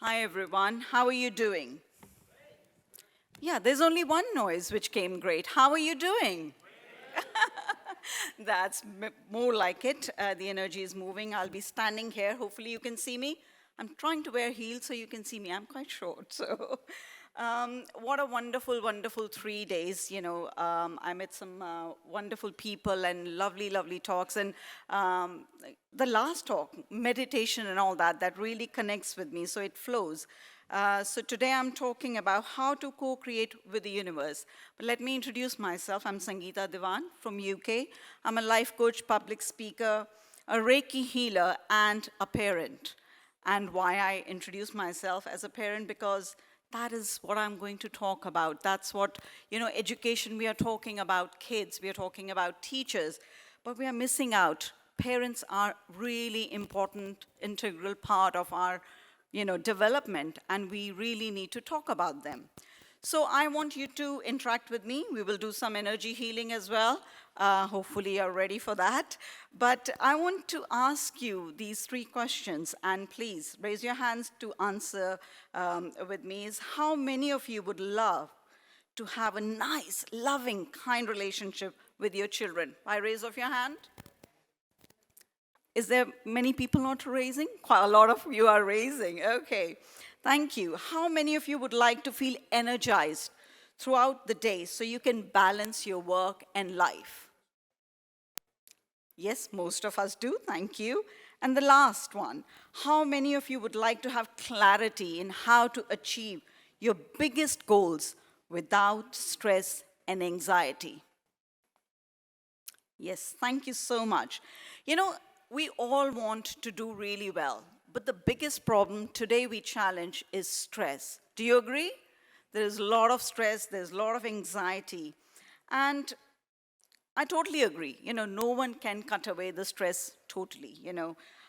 Hi everyone, how are you doing? Yeah, there's only one noise which came great. How are you doing? That's more like it. The energy is moving. I'll be standing here. Hopefully you can see me. I'm trying to wear heels so you can see me. I'm quite short, so. What a wonderful, wonderful 3 days. I met some wonderful people and lovely, lovely talks. And the last talk, meditation and all that, that really connects with me, so it flows. So today I'm talking about how to co-create with the universe. But let me introduce myself. I'm Sangeeta Dewan from UK. I'm a life coach, public speaker, a Reiki healer, and a parent. And why I introduce myself as a parent, because that is what I'm going to talk about. That's what, education, we are talking about kids, we are talking about teachers, but we are missing out. Parents are really important, integral part of our, development, and we really need to talk about them. So I want you to interact with me. We will do some energy healing as well. Hopefully you're ready for that. But I want to ask you these 3 questions, and please raise your hands to answer with me. Is how many of you would love to have a nice, loving, kind relationship with your children? By raise of your hand. Is there many people not raising? Quite a lot of you are raising. Okay, thank you. How many of you would like to feel energized throughout the day so you can balance your work and life? Yes, most of us do, thank you. And the last one, how many of you would like to have clarity in how to achieve your biggest goals without stress and anxiety? Yes, thank you so much. We all want to do really well, but the biggest problem today we challenge is stress. Do you agree? There's a lot of stress, there's a lot of anxiety, and I totally agree. No one can cut away the stress totally.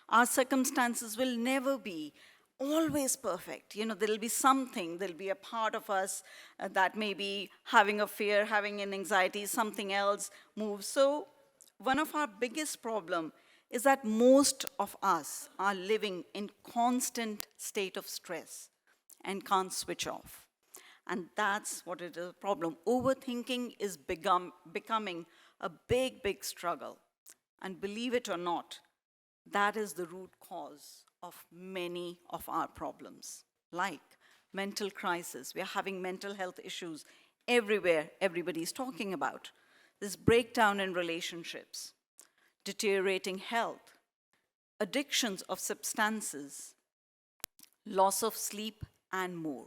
Our circumstances will never be always perfect. There'll be something, there'll be a part of us that may be having a fear, having an anxiety, something else moves. So one of our biggest problem is that most of us are living in constant state of stress and can't switch off. And that's what it is a problem. Overthinking is becoming a big, big struggle. And believe it or not, that is the root cause of many of our problems, like mental crisis. We are having mental health issues everywhere, everybody's talking about. This breakdown in relationships, deteriorating health, addictions of substances, loss of sleep, and more.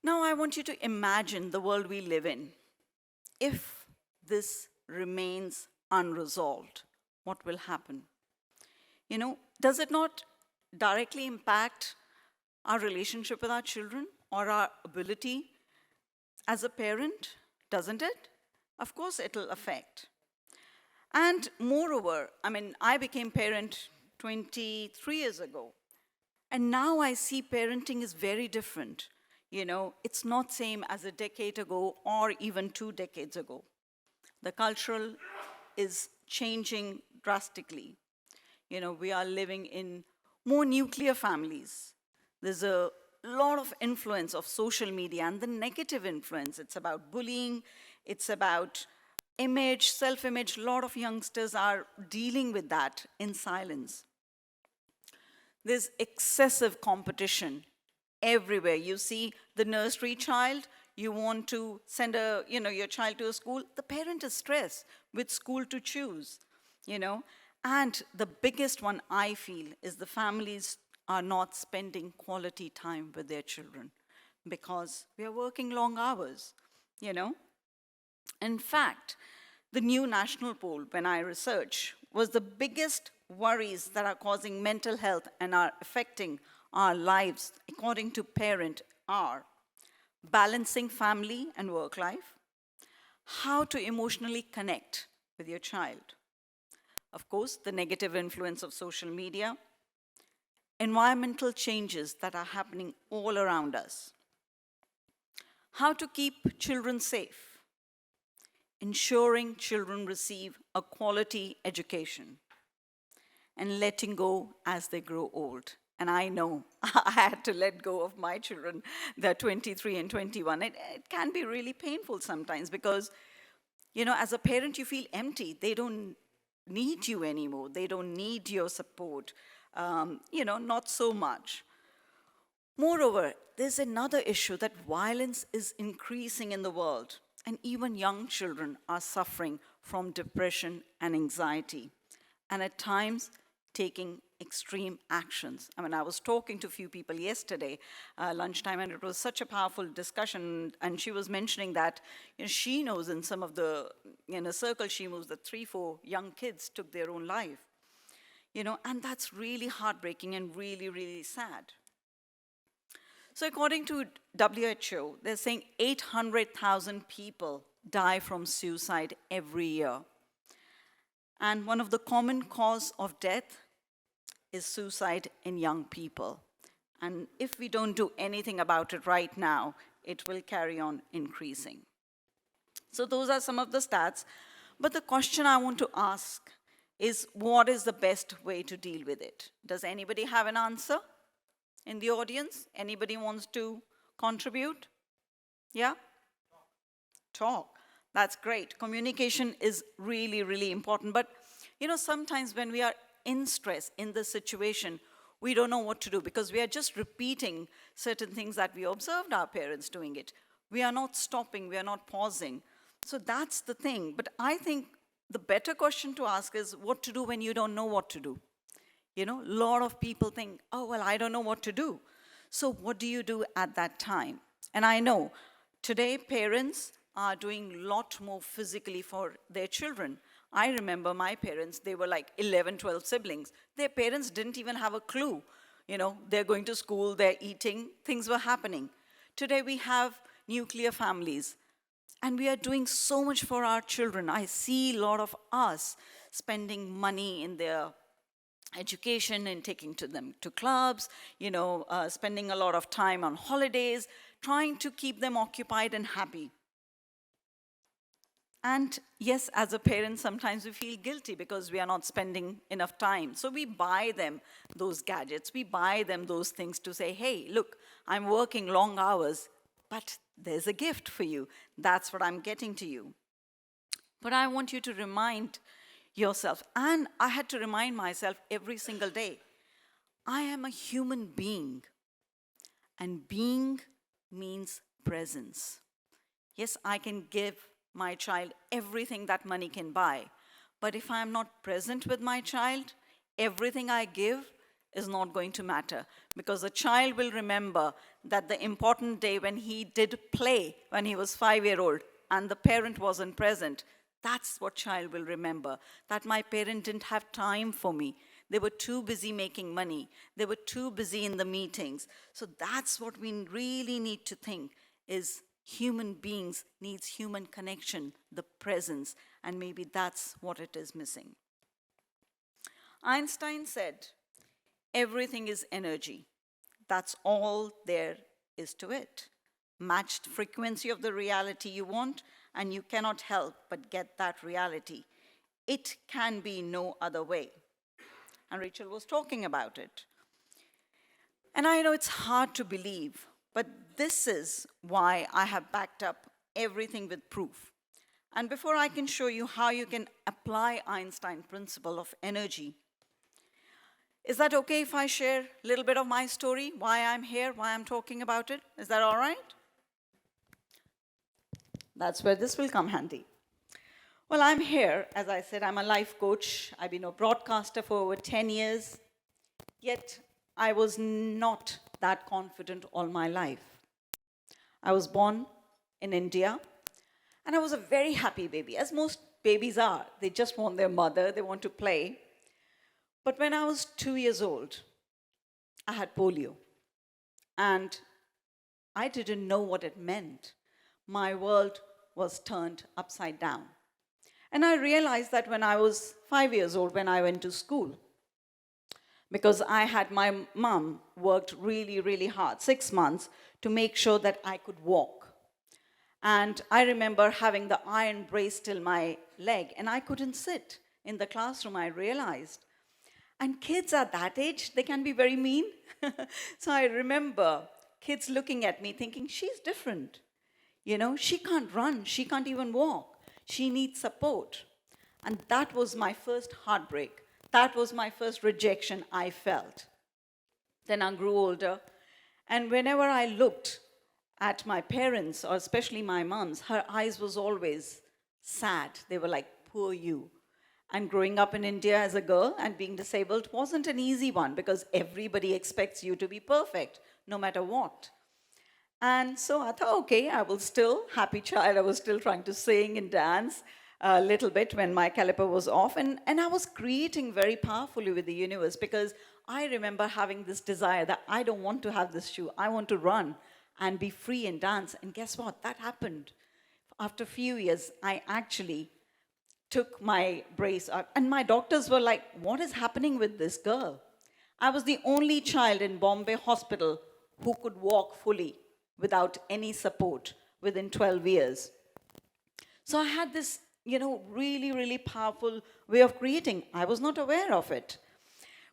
Now I want you to imagine the world we live in. If this remains unresolved, what will happen? Does it not directly impact our relationship with our children or our ability as a parent? Doesn't it? Of course it'll affect. And moreover, I became parent 23 years ago, and now I see parenting is very different. It's not same as a decade ago or even 2 decades ago. The cultural is changing drastically. We are living in more nuclear families. There's a lot of influence of social media and the negative influence. It's about bullying, it's about image, self-image. A lot of youngsters are dealing with that in silence. There's excessive competition everywhere. You see the nursery child, you want to send your child to a school, the parent is stressed with school to choose, And the biggest one I feel is the families are not spending quality time with their children because we are working long hours, In fact, the new national poll, when I research, was the biggest worries that are causing mental health and are affecting our lives, according to parent, are balancing family and work life, how to emotionally connect with your child, of course, the negative influence of social media, environmental changes that are happening all around us, how to keep children safe, ensuring children receive a quality education, and letting go as they grow old. And I know I had to let go of my children. They're 23 and 21. It can be really painful sometimes because, as a parent, you feel empty. They don't need you anymore. They don't need your support. Not so much. Moreover, there's another issue that violence is increasing in the world, and even young children are suffering from depression and anxiety, and at times taking extreme actions. I mean, I was talking to a few people yesterday, lunchtime, and it was such a powerful discussion. And she was mentioning that she knows in some of the circles she moves that 3-4 young kids took their own life. And that's really heartbreaking and really, really sad. So according to WHO, they're saying 800,000 people die from suicide every year. And one of the common cause of death is suicide in young people. And if we don't do anything about it right now, it will carry on increasing. So those are some of the stats. But the question I want to ask is, what is the best way to deal with it? Does anybody have an answer in the audience? Anybody wants to contribute? Yeah? Talk. That's great. Communication is really, really important. But, sometimes when we are in stress, in the situation, we don't know what to do because we are just repeating certain things that we observed our parents doing it. We are not stopping, we are not pausing. So that's the thing. But I think the better question to ask is what to do when you don't know what to do. A lot of people think, oh, well, I don't know what to do. So what do you do at that time? And I know today parents are doing a lot more physically for their children. I remember my parents, they were like 11, 12 siblings. Their parents didn't even have a clue. They're going to school, they're eating, things were happening. Today we have nuclear families, and we are doing so much for our children. I see a lot of us spending money in their education and taking them to clubs, spending a lot of time on holidays, trying to keep them occupied and happy. And yes, as a parent, sometimes we feel guilty because we are not spending enough time. So we buy them those gadgets, we buy them those things to say, hey, look, I'm working long hours, but there's a gift for you. That's what I'm getting to you. But I want you to remind yourself, and I had to remind myself every single day, I am a human being, and being means presence. Yes, I can give my child everything that money can buy, but if I'm not present with my child, everything I give is not going to matter, because the child will remember that the important day when he did play when he was 5-year-old and the parent wasn't present. That's what child will remember, that my parent didn't have time for me. They were too busy making money. They were too busy in the meetings. So that's what we really need to think is human beings needs human connection, the presence, and maybe that's what it is missing. Einstein said, everything is energy. That's all there is to it. Matched frequency of the reality you want, and you cannot help but get that reality. It can be no other way. And Rachel was talking about it. And I know it's hard to believe, but this is why I have backed up everything with proof. And before I can show you how you can apply Einstein's principle of energy, is that okay if I share a little bit of my story, why I'm here, why I'm talking about it? Is that all right? That's where this will come handy. Well, I'm here, as I said, I'm a life coach. I've been a broadcaster for over 10 years, yet I was not that confident all my life. I was born in India, and I was a very happy baby, as most babies are. They just want their mother, they want to play. But when I was 2 years old, I had polio, and I didn't know what it meant. My world was turned upside down. And I realized that when I was 5 years old, when I went to school, because I had my mom worked really, really hard, 6 months, to make sure that I could walk. And I remember having the iron brace till my leg, and I couldn't sit in the classroom, I realized. And kids at that age, they can be very mean. So I remember kids looking at me thinking, she's different. She can't run, she can't even walk. She needs support. And that was my first heartbreak. That was my first rejection I felt. Then I grew older, and whenever I looked at my parents, or especially my mom's, her eyes was always sad. They were like, poor you. And growing up in India as a girl and being disabled wasn't an easy one because everybody expects you to be perfect, no matter what. And so I thought, okay, I was still happy child. I was still trying to sing and dance a little bit when my caliper was off. And I was creating very powerfully with the universe because I remember having this desire that I don't want to have this shoe. I want to run and be free and dance. And guess what? That happened. After a few years, I actually took my brace out. And my doctors were like, what is happening with this girl? I was the only child in Bombay hospital who could walk fully without any support within 12 years. So I had this, really, really powerful way of creating. I was not aware of it.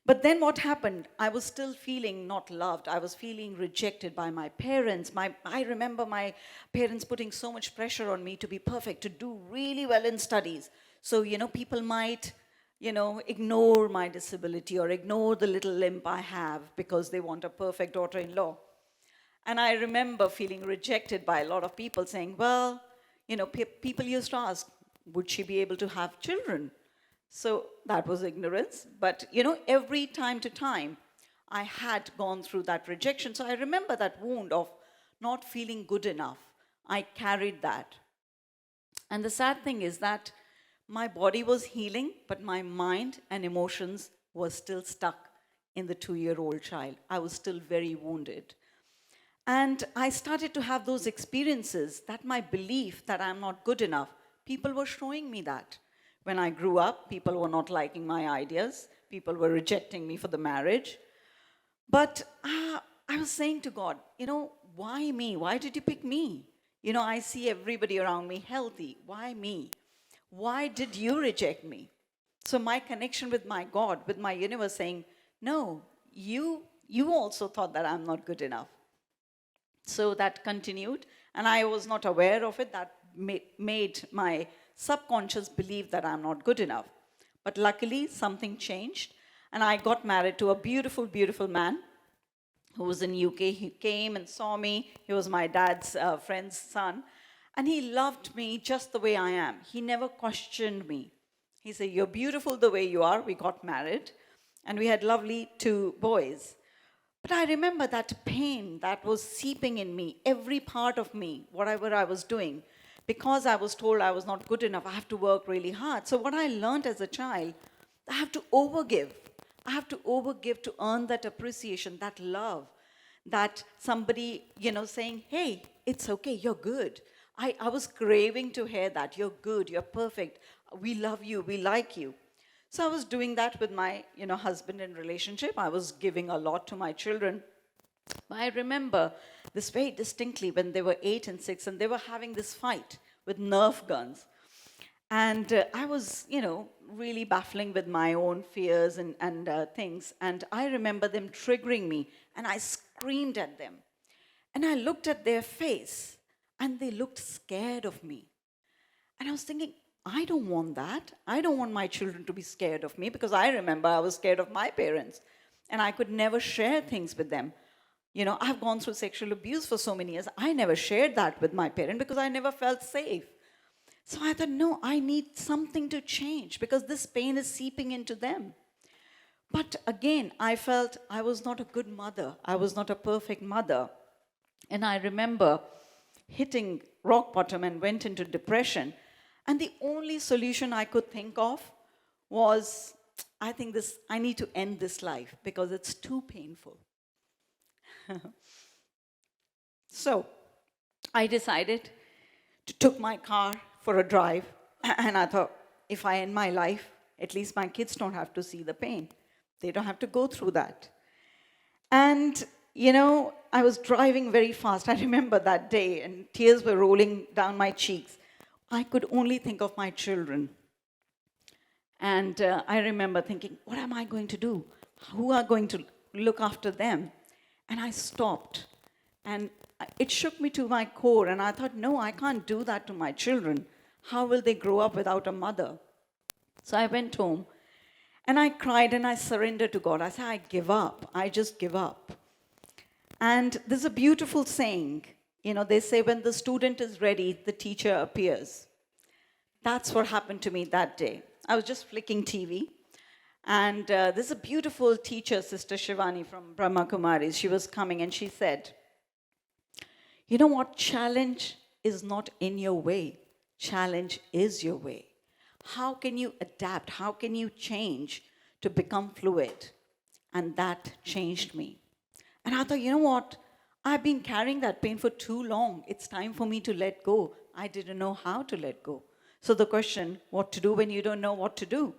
But then what happened? I was still feeling not loved. I was feeling rejected by my parents. I remember my parents putting so much pressure on me to be perfect, to do really well in studies. So, people might, ignore my disability or ignore the little limp I have because they want a perfect daughter-in-law. And I remember feeling rejected by a lot of people saying, well, people used to ask, would she be able to have children? So that was ignorance. But, every time to time, I had gone through that rejection. So I remember that wound of not feeling good enough. I carried that. And the sad thing is that my body was healing, but my mind and emotions were still stuck in the 2-year-old child. I was still very wounded. And I started to have those experiences that my belief that I'm not good enough, people were showing me that. When I grew up, people were not liking my ideas. People were rejecting me for the marriage. But I was saying to God, why me? Why did you pick me? I see everybody around me healthy. Why me? Why did you reject me? So my connection with my God, with my universe saying, no, you also thought that I'm not good enough. So that continued, and I was not aware of it. That made my subconscious believe that I'm not good enough. But luckily, something changed, and I got married to a beautiful, beautiful man who was in UK. He came and saw me. He was my dad's friend's son, and he loved me just the way I am. He never questioned me. He said, you're beautiful the way you are. We got married, and we had lovely 2 boys. But I remember that pain that was seeping in me, every part of me, whatever I was doing. Because I was told I was not good enough, I have to work really hard. So what I learned as a child, I have to overgive. I have to overgive to earn that appreciation, that love, that somebody, saying, hey, it's okay, you're good. I was craving to hear that, you're good, you're perfect, we love you, we like you. So I was doing that with my, husband and relationship. I was giving a lot to my children. I remember this very distinctly when they were 8 and 6, and they were having this fight with Nerf guns. And I was, really baffling with my own fears and things. And I remember them triggering me, and I screamed at them. And I looked at their face, and they looked scared of me. And I was thinking, I don't want that. I don't want my children to be scared of me, because I remember I was scared of my parents, and I could never share things with them. I've gone through sexual abuse for so many years. I never shared that with my parent because I never felt safe. So I thought, no, I need something to change because this pain is seeping into them. But again, I felt I was not a good mother. I was not a perfect mother. And I remember hitting rock bottom and went into depression. And the only solution I could think of was, I need to end this life because it's too painful. So I decided to took my car for a drive, and I thought, if I end my life, at least my kids don't have to see the pain. They don't have to go through that. And, I was driving very fast. I remember that day, and tears were rolling down my cheeks. I could only think of my children. And I remember thinking, what am I going to do? Who are going to look after them? And I stopped. And it shook me to my core. And I thought, no, I can't do that to my children. How will they grow up without a mother? So I went home and I cried and I surrendered to God. I said, I give up. I just give up. And there's a beautiful saying. They say when the student is ready, the teacher appears. That's what happened to me that day. I was just flicking TV. And there's a beautiful teacher, Sister Shivani from Brahma Kumaris. She was coming and she said, you know what? Challenge is not in your way. Challenge is your way. How can you adapt? How can you change to become fluid? And that changed me. And I thought, you know what? I've been carrying that pain for too long. It's time for me to let go. I didn't know how to let go. So the question, what to do when you don't know what to do?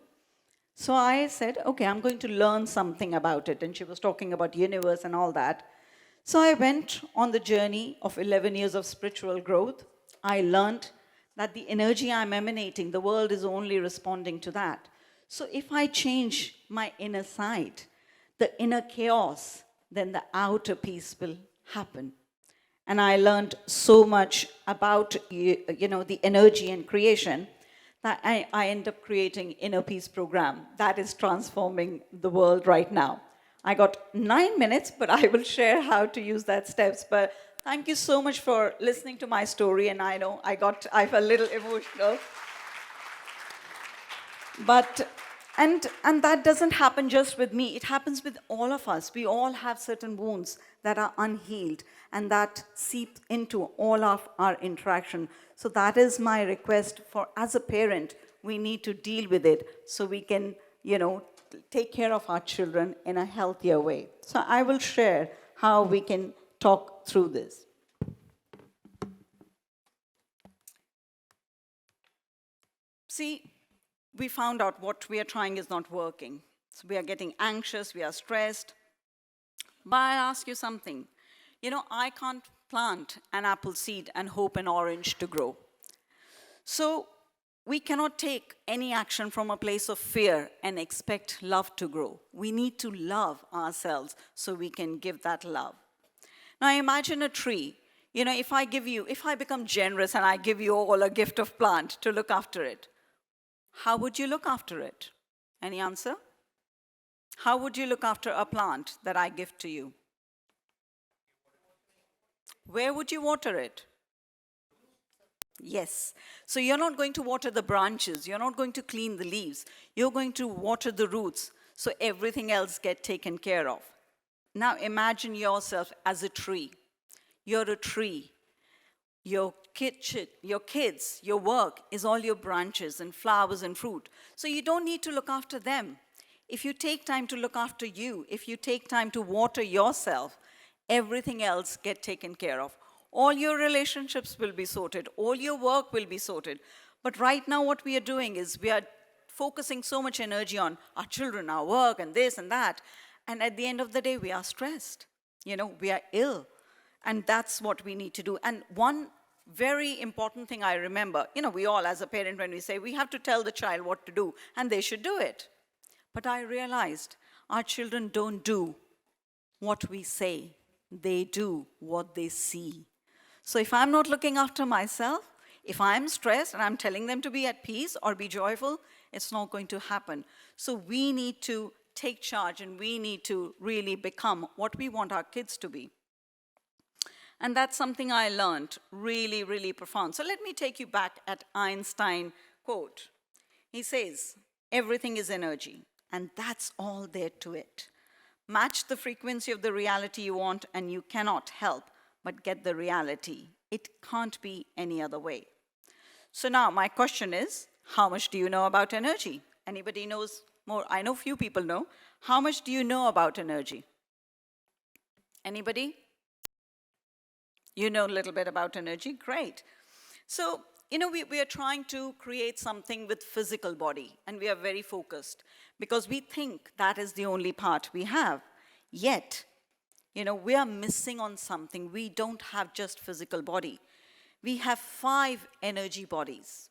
So I said, okay, I'm going to learn something about it. And she was talking about universe and all that. So I went on the journey of 11 years of spiritual growth. I learned that the energy I'm emanating, the world is only responding to that. So if I change my inner side, the inner chaos, then the outer peace will happen. And I learned so much about the energy and creation that I end up creating Inner Peace program that is transforming the world right now. I got 9 minutes, but I will share how to use that steps. But thank you so much for listening to my story. And I know I felt a little emotional. But and that doesn't happen just with me. It happens with all of us. We all have certain wounds that are unhealed and that seep into all of our interaction. So that is my request for, as a parent, we need to deal with it so we can, take care of our children in a healthier way. So I will share how we can talk through this. See, we found out what we are trying is not working. So we are getting anxious, we are stressed. But I ask you something. I can't plant an apple seed and hope an orange to grow. So we cannot take any action from a place of fear and expect love to grow. We need to love ourselves so we can give that love. Now imagine a tree. If I become generous and I give you all a gift of plant to look after it, how would you look after it? Any answer? How would you look after a plant that I give to you? Where would you water it? Yes. So you're not going to water the branches. You're not going to clean the leaves. You're going to water the roots so everything else gets taken care of. Now imagine yourself as a tree. You're a tree. Your kids, your work is all your branches and flowers and fruit. So you don't need to look after them. If you take time to look after you, if you take time to water yourself, everything else gets taken care of. All your relationships will be sorted. All your work will be sorted. But right now what we are doing is we are focusing so much energy on our children, our work, and this and that. And at the end of the day, we are stressed. We are ill. And that's what we need to do. And one very important thing I remember, we all as a parent, when we say we have to tell the child what to do, and they should do it. But I realized our children don't do what we say. They do what they see. So if I'm not looking after myself, if I'm stressed and I'm telling them to be at peace or be joyful, it's not going to happen. So we need to take charge and we need to really become what we want our kids to be. And that's something I learned, really, really profound. So let me take you back at Einstein quote. He says, everything is energy, and that's all there to it. Match the frequency of the reality you want, and you cannot help but get the reality. It can't be any other way. So now my question is, how much do you know about energy? Anybody knows more? I know few people know. How much do you know about energy? Anybody? You know a little bit about energy? Great. So, we are trying to create something with physical body, and we are very focused because we think that is the only part we have. Yet, we are missing on something. We don't have just physical body. We have 5 energy bodies,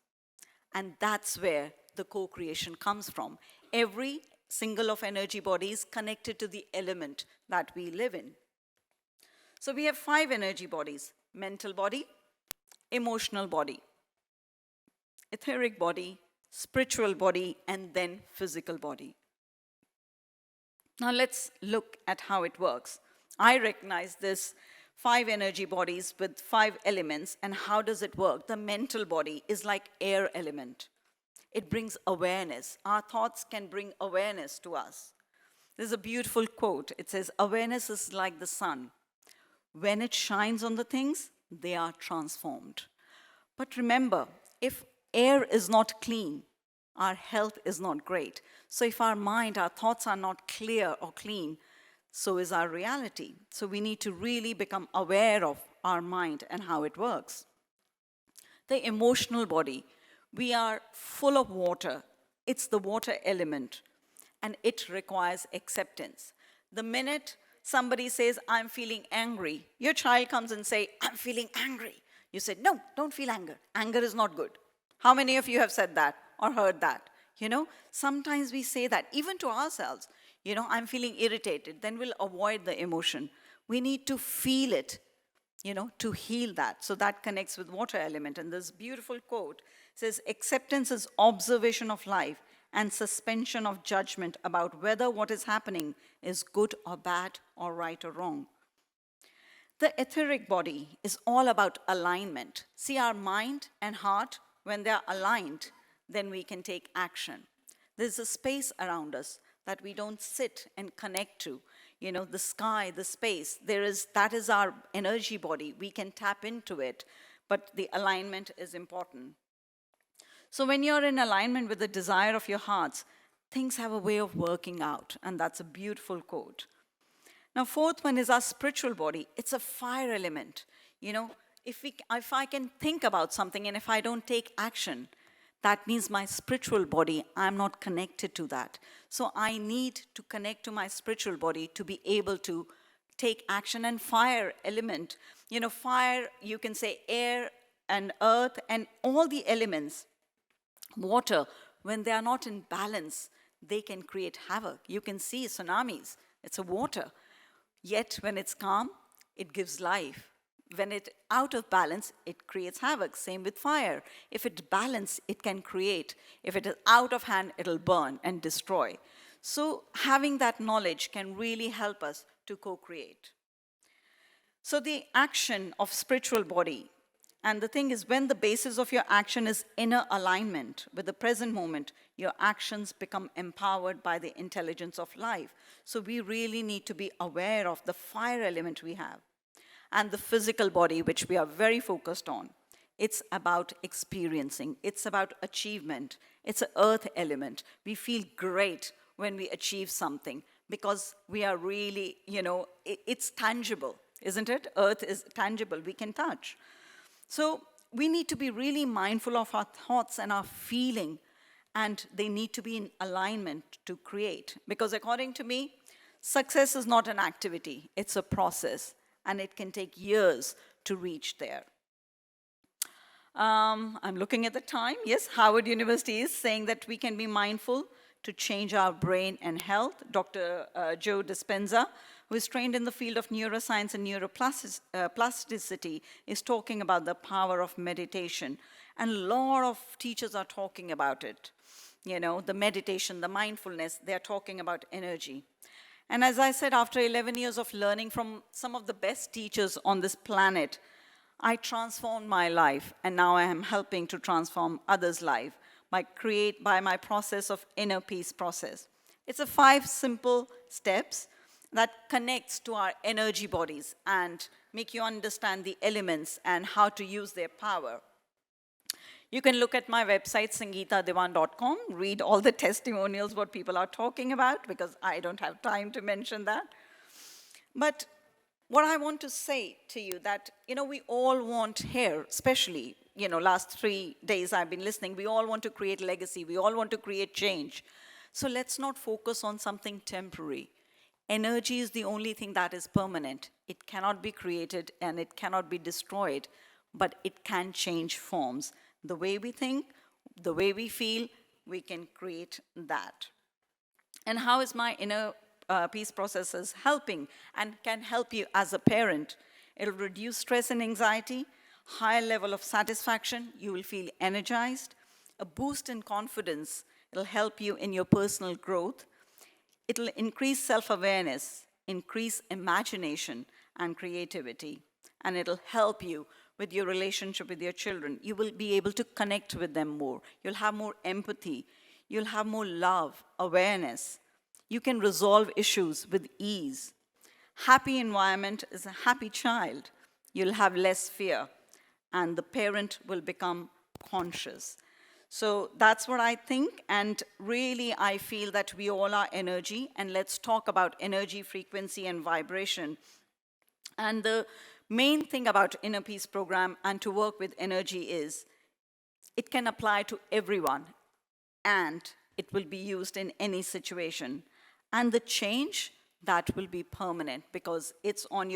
and that's where the co-creation comes from. Every single of energy body is connected to the element that we live in. So we have 5 energy bodies: mental body, emotional body, etheric body, spiritual body, and then physical body. Now let's look at how it works. I recognize this 5 energy bodies with 5 elements, and how does it work? The mental body is like air element. It brings awareness. Our thoughts can bring awareness to us. There's a beautiful quote. It says, awareness is like the sun. When it shines on the things, they are transformed. But remember, if air is not clean, our health is not great. So if our mind, our thoughts are not clear or clean, so is our reality. So we need to really become aware of our mind and how it works. The emotional body, we are full of water. It's the water element, and it requires acceptance. The minute somebody says, I'm feeling angry, your child comes and say, I'm feeling angry. You said, no, don't feel anger. Anger is not good. How many of you have said that or heard that? Sometimes we say that even to ourselves. I'm feeling irritated. Then we'll avoid the emotion. We need to feel it, to heal that. So that connects with water element. And this beautiful quote says, acceptance is observation of life and suspension of judgment about whether what is happening is good or bad or right or wrong. The etheric body is all about alignment. See, our mind and heart, when they're aligned, then we can take action. There's a space around us that we don't sit and connect to. The sky, the space, that is our energy body. We can tap into it, but the alignment is important. So when you're in alignment with the desire of your hearts, things have a way of working out, and that's a beautiful quote. Now, 4th one is our spiritual body. It's a fire element. If I can think about something and if I don't take action, that means my spiritual body, I'm not connected to that. So I need to connect to my spiritual body to be able to take action. And fire element, fire, you can say air and earth and all the elements, water, when they are not in balance, they can create havoc. You can see tsunamis, it's a water. Yet when it's calm, it gives life. When it's out of balance, it creates havoc. Same with fire. If it's balanced, it can create. If it is out of hand, it'll burn and destroy. So having that knowledge can really help us to co-create. So the action of spiritual body, and the thing is, when the basis of your action is inner alignment with the present moment, your actions become empowered by the intelligence of life. So we really need to be aware of the fire element we have. And the physical body, which we are very focused on. It's about experiencing. It's about achievement. It's an earth element. We feel great when we achieve something because we are really, it's tangible, isn't it? Earth is tangible. We can touch. So we need to be really mindful of our thoughts and our feeling, and they need to be in alignment to create. Because according to me, success is not an activity. It's a process. And it can take years to reach there. I'm looking at the time. Yes, Harvard University is saying that we can be mindful to change our brain and health. Dr. Joe Dispenza, who is trained in the field of neuroscience and neuroplasticity, is talking about the power of meditation. And a lot of teachers are talking about it. The meditation, the mindfulness, they're talking about energy. And as I said, after 11 years of learning from some of the best teachers on this planet, I transformed my life, and now I am helping to transform others' life by my process of inner peace process. It's a 5 simple steps that connects to our energy bodies and make you understand the elements and how to use their power. You can look at my website, sangeetadewan.com, read all the testimonials, what people are talking about, because I don't have time to mention that. But what I want to say to you that, we all want here, especially, last 3 days I've been listening, we all want to create legacy, we all want to create change. So let's not focus on something temporary. Energy is the only thing that is permanent. It cannot be created and it cannot be destroyed, but it can change forms. The way we think, the way we feel, we can create that. And how is my inner peace processes helping and can help you as a parent? It'll reduce stress and anxiety, higher level of satisfaction, you will feel energized, a boost in confidence, it'll help you in your personal growth, it'll increase self-awareness, increase imagination and creativity, and it'll help you with your relationship with your children. You will be able to connect with them more. You'll have more empathy. You'll have more love, awareness. You can resolve issues with ease. Happy environment is a happy child. You'll have less fear, and the parent will become conscious. So that's what I think, and really I feel that we all are energy, and let's talk about energy, frequency, and vibration. And the main thing about Inner Peace program and to work with energy is it can apply to everyone, and it will be used in any situation. And the change, that will be permanent because it's on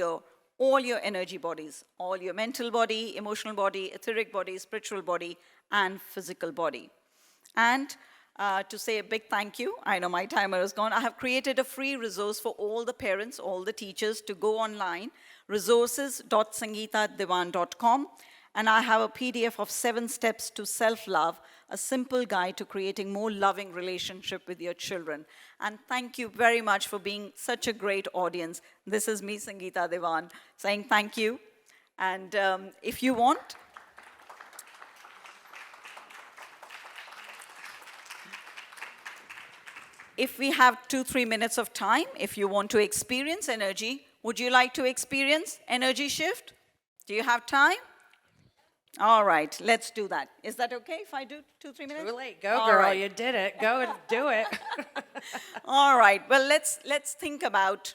all your energy bodies, all your mental body, emotional body, etheric body, spiritual body, and physical body. And to say a big thank you, I know my timer is gone, I have created a free resource for all the parents, all the teachers to go online, resources.sangeetadewan.com, and I have a PDF of 7 steps to self-love, a simple guide to creating more loving relationship with your children. And thank you very much for being such a great audience. This is me, Sangeeta Dewan, saying thank you. And if you want, if we have 2-3 minutes of time, if you want to experience energy, would you like to experience energy shift? Do you have time? All right, let's do that. Is that okay if I do 2-3 minutes? Too late. Go, All girl. right. You did it. Go and do it. All right. Well, let's think about,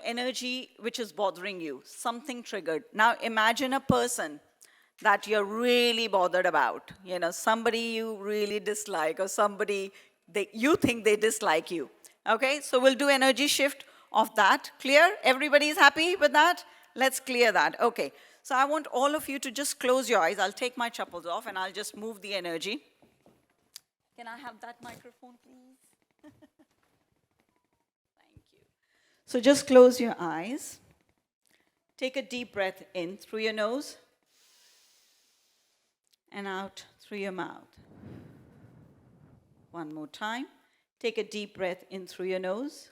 energy which is bothering you. Something triggered. Now, imagine a person that you're really bothered about. Somebody you really dislike or somebody you think they dislike you. Okay? So we'll do energy shift of that. Clear? Everybody's happy with that? Let's clear that. Okay. So I want all of you to just close your eyes. I'll take my chappals off and I'll just move the energy. Can I have that microphone, please? Thank you. So just close your eyes. Take a deep breath in through your nose and out through your mouth. One more time. Take a deep breath in through your nose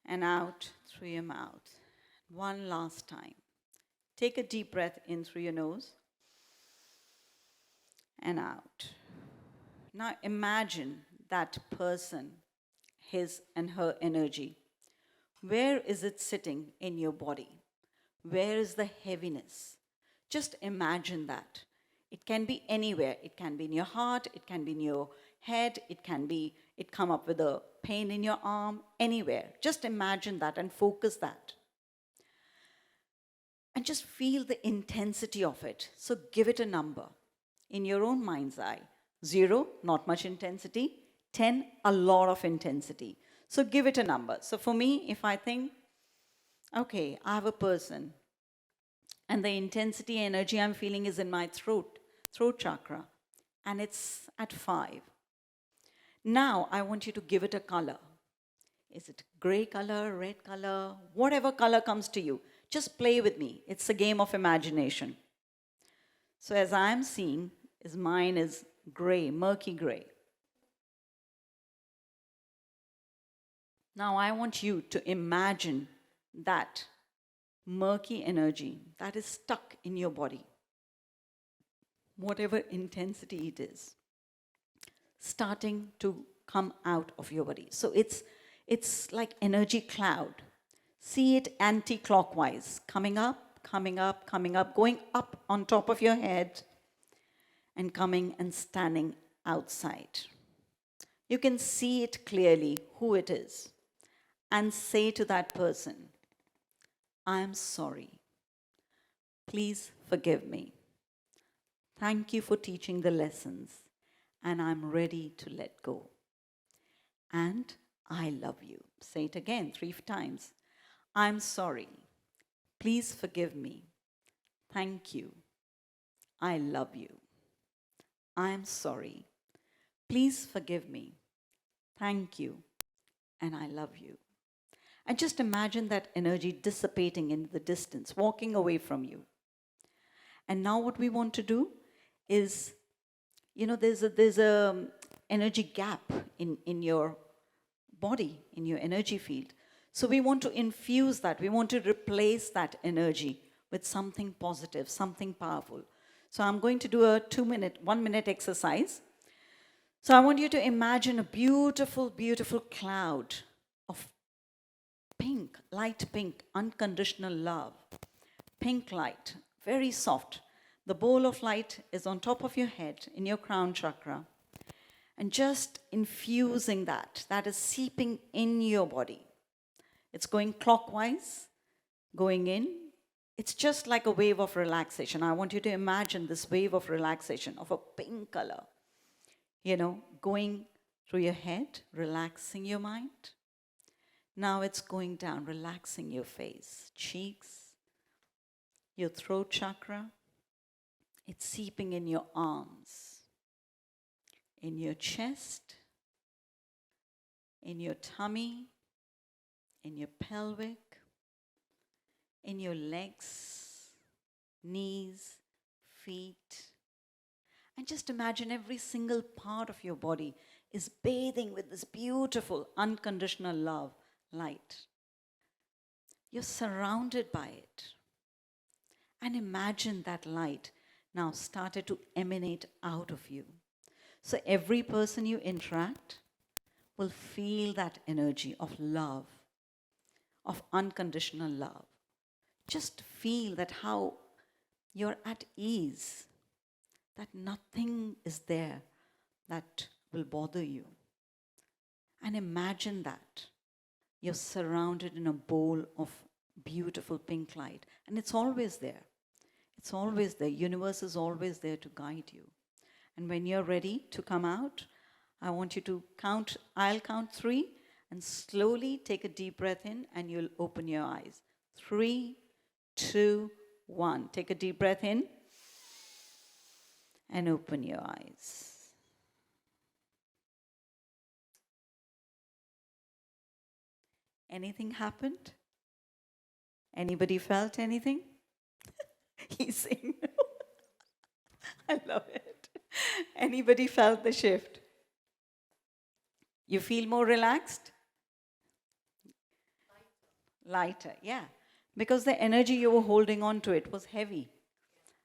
and out through your mouth. One last time. Take a deep breath in through your nose and out. Now imagine that person, his and her energy. Where is it sitting in your body? Where is the heaviness? Just imagine that. It can be anywhere. It can be in your heart, it can be in your head, it come up with a pain in your arm, anywhere. Just imagine that and focus that. And just feel the intensity of it. So give it a number in your own mind's eye. 0, not much intensity. 10, a lot of intensity. So give it a number. So for me, if I think, okay, I have a person, and the intensity energy I'm feeling is in my throat chakra, and it's at 5. Now I want you to give it a color. Is it gray color, red color, whatever color comes to you? Just play with me. It's a game of imagination. So as I'm seeing, mine is gray, murky gray. Now I want you to imagine that murky energy that is stuck in your body, whatever intensity it is, starting to come out of your body. So it's like energy cloud. See it anti-clockwise, coming up, coming up, coming up, going up on top of your head, and coming and standing outside. You can see it clearly who it is, and say to that person, I am sorry. Please forgive me. Thank you for teaching the lessons, and I'm ready to let go. And I love you. Say it again 3 times. I'm sorry. Please forgive me. Thank you. I love you. I'm sorry. Please forgive me. Thank you. And I love you. And just imagine that energy dissipating in the distance, walking away from you. And now what we want to do is, there's a energy gap in your body, in your energy field. So we want to infuse that. We want to replace that energy with something positive, something powerful. So I'm going to do a 1 minute exercise. So I want you to imagine a beautiful, beautiful cloud of pink, light pink, unconditional love. Pink light, very soft. The bowl of light is on top of your head in your crown chakra. And just infusing that is seeping in your body. It's going clockwise, going in. It's just like a wave of relaxation. I want you to imagine this wave of relaxation of a pink color, going through your head, relaxing your mind. Now it's going down, relaxing your face, cheeks, your throat chakra. It's seeping in your arms, in your chest, in your tummy, in your pelvic, in your legs, knees, feet. And just imagine every single part of your body is bathing with this beautiful, unconditional love, light. You're surrounded by it. And imagine that light now started to emanate out of you. So every person you interact will feel that energy of love, of unconditional love. Just feel that how you're at ease, that nothing is there that will bother you. And imagine that you're surrounded in a bowl of beautiful pink light. And it's always there. It's always there. Universe is always there to guide you. And when you're ready to come out, I want you to count. I'll count 3 and slowly take a deep breath in and you'll open your eyes. 3, 2, 1. Take a deep breath in and open your eyes. Anything happened? Anybody felt anything? He's saying no. I love it. Anybody felt the shift? You feel more relaxed? Lighter, yeah. Because the energy you were holding on to it was heavy.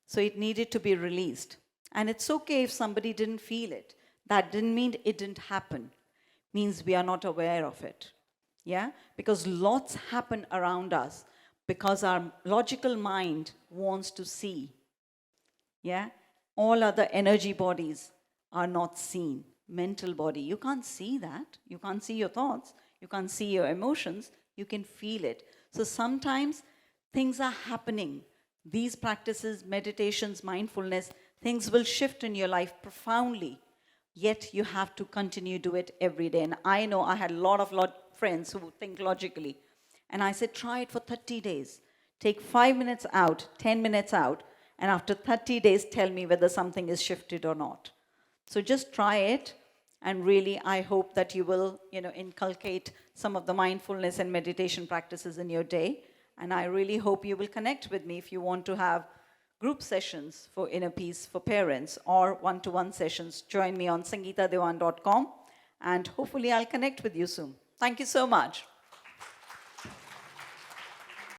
So it needed to be released. And it's okay if somebody didn't feel it. That didn't mean it didn't happen. Means we are not aware of it. Yeah? Because lots happen around us because our logical mind wants to see. Yeah? All other energy bodies are not seen. Mental body, you can't see that. You can't see your thoughts. You can't see your emotions. You can feel it. So sometimes things are happening. These practices, meditations, mindfulness, things will shift in your life profoundly. Yet you have to continue to do it every day. And I know I had a lot of friends who think logically. And I said, try it for 30 days. Take 5 minutes out, 10 minutes out, and after 30 days, tell me whether something is shifted or not. So just try it, and really, I hope that you will, inculcate some of the mindfulness and meditation practices in your day. And I really hope you will connect with me if you want to have group sessions for inner peace for parents or one-to-one sessions. Join me on sangeetadewan.com, and hopefully I'll connect with you soon. Thank you so much.